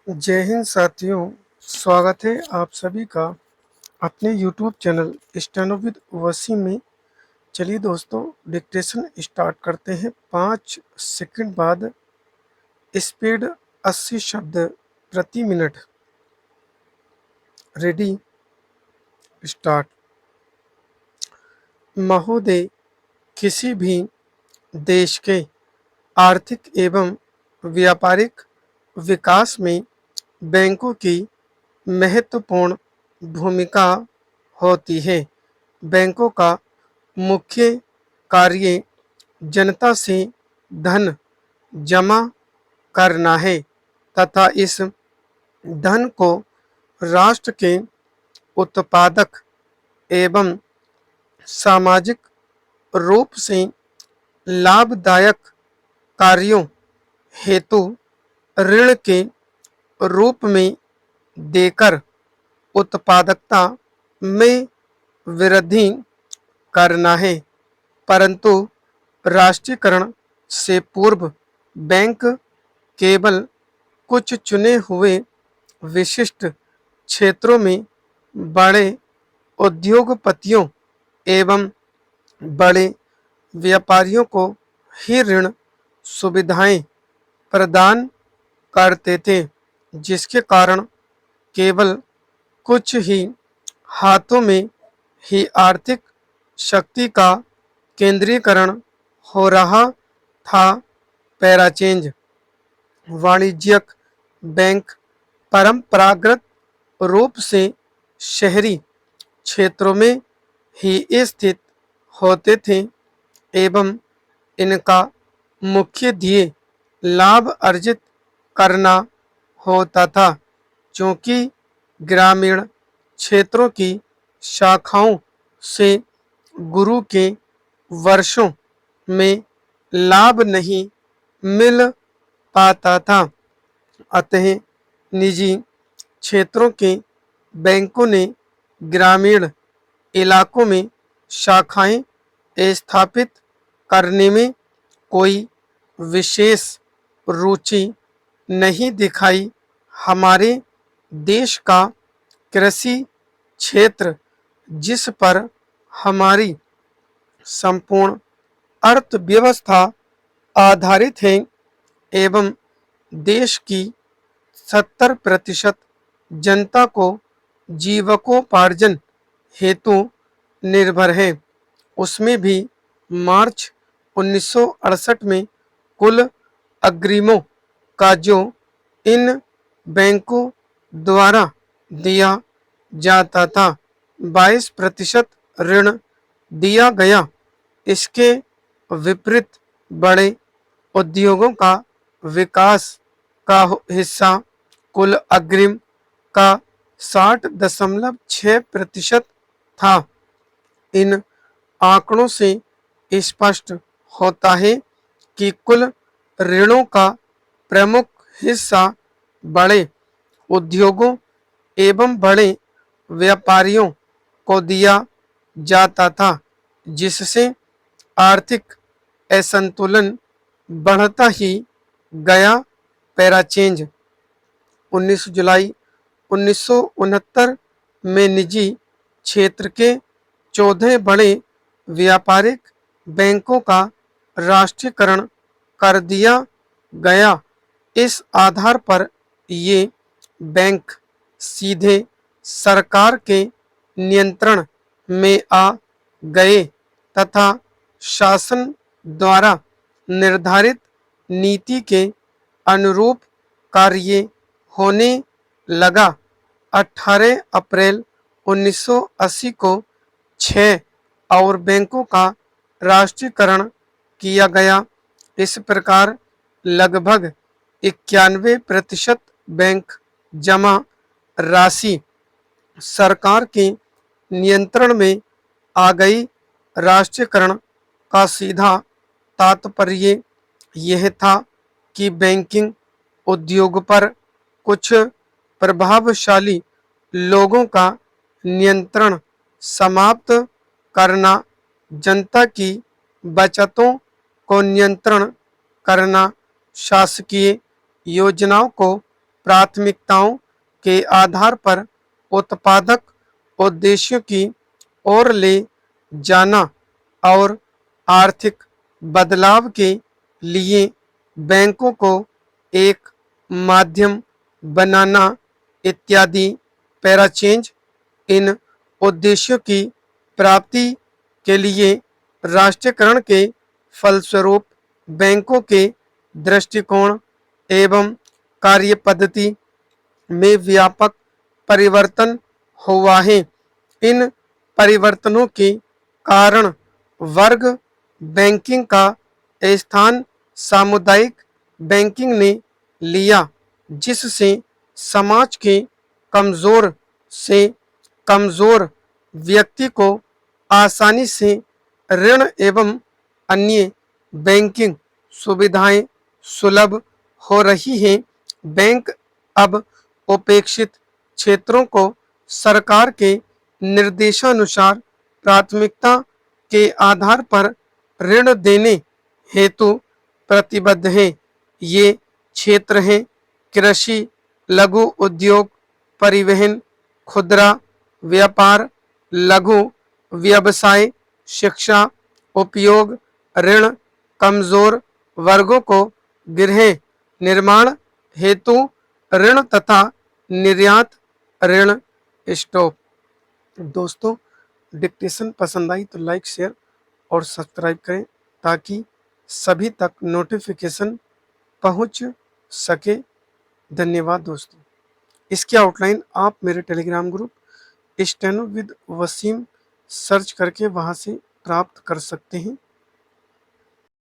जय हिंद साथियों। स्वागत है आप सभी का अपने YouTube channel steno with Wasim में। चलिए दोस्तों, डिक्टेशन स्टार्ट करते हैं। 5 सेकंड बाद स्पीड 80 शब्द प्रति मिनट। Ready, start. महोदय, किसी भी देश के आर्थिक एवं व्यापारिक विकास में बैंकों की महत्वपूर्ण भूमिका होती है। बैंकों का मुख्य कार्य जनता से धन जमा करना है तथा इस धन को राष्ट्र के उत्पादक एवं सामाजिक रूप से लाभदायक कार्यों हेतु ऋण के रूप में देकर उत्पादकता में वृद्धि करना है। परंतु राष्ट्रीयकरण से पूर्व बैंक केवल कुछ चुने हुए विशिष्ट क्षेत्रों में बड़े उद्योगपतियों एवं बड़े व्यापारियों को ही ऋण सुविधाएं प्रदान करते थे, जिसके कारण केवल कुछ ही हाथों में ही आर्थिक शक्ति का केंद्रीकरण हो रहा था। पैराचेंज। वाणिज्यिक बैंक परंपरागत रूप से शहरी क्षेत्रों में ही स्थित होते थे एवं इनका मुख्य ध्येय लाभ अर्जित करना होता था। क्योंकि ग्रामीण क्षेत्रों की शाखाओं से गुरु के वर्षों में लाभ नहीं मिल पाता था, अतः निजी क्षेत्रों के बैंकों ने ग्रामीण इलाकों में शाखाएं स्थापित करने में कोई विशेष रुचि नहीं दिखाई। हमारे देश का कृषि क्षेत्र, जिस पर हमारी संपूर्ण अर्थव्यवस्था आधारित है एवं देश की 70% जनता को जीविकोपार्जन हेतु निर्भर है, उसमें भी मार्च 1968 में कुल अग्रिमों का जो इन बैंकों द्वारा दिया जाता था 22% ऋण दिया गया। इसके विपरीत बड़े उद्योगों का विकास का हिस्सा कुल अग्रिम का 60.6% था। इन आंकड़ों से स्पष्ट होता है कि कुल ऋणों का प्रमुख हिस्सा बड़े उद्योगों एवं बड़े व्यापारियों को दिया जाता था, जिससे आर्थिक असंतुलन बढ़ता ही गया। पैराचेंज। 19 जुलाई 1969 में निजी क्षेत्र के 14 बड़े व्यापारिक बैंकों का राष्ट्रीयकरण कर दिया गया। इस आधार पर ये बैंक सीधे सरकार के नियंत्रण में आ गए तथा शासन द्वारा निर्धारित नीति के अनुरूप कार्य होने लगा। 18 अप्रैल 1980 को 6 और बैंकों का राष्ट्रीयकरण किया गया। इस प्रकार लगभग 91% बैंक जमा राशि सरकार के नियंत्रण में आ गई। राष्ट्रीयकरण का सीधा तात्पर्य यह था कि बैंकिंग उद्योग पर कुछ प्रभावशाली लोगों का नियंत्रण समाप्त करना, जनता की बचतों को नियंत्रण करना, शासकीय योजनाओं को प्राथमिकताओं के आधार पर उत्पादक उद्देश्यों की ओर ले जाना और आर्थिक बदलाव के लिए बैंकों को एक माध्यम बनाना इत्यादि। पैराचेंज इन उद्देश्यों की प्राप्ति के लिए राष्ट्रीयकरण के फलस्वरूप बैंकों के दृष्टिकोण एवं कार्यपद्धति में व्यापक परिवर्तन हुआ है। इन परिवर्तनों के कारण वर्ग बैंकिंग का स्थान सामुदायिक बैंकिंग ने लिया, जिससे समाज के कमजोर से कमजोर व्यक्ति को आसानी से ऋण एवं अन्य बैंकिंग सुविधाएं सुलभ हो रही हैं। बैंक अब उपेक्षित क्षेत्रों को सरकार के निर्देशानुसार प्राथमिकता के आधार पर ऋण देने हेतु प्रतिबद्ध है। ये क्षेत्र हैं कृषि, लघु उद्योग, परिवहन, खुदरा व्यापार, लघु व्यवसाय, शिक्षा, उपयोग ऋण, कमजोर वर्गों को गृह निर्माण हेतु ऋण तथा निर्यात ऋण। स्टॉप। दोस्तों, डिक्टेशन पसंद आई तो लाइक, शेयर और सब्सक्राइब करें ताकि सभी तक नोटिफिकेशन पहुंच सके। धन्यवाद दोस्तों। इसकी आउटलाइन आप मेरे telegram group steno with Wasim search करके वहां से प्राप्त कर सकते हैं।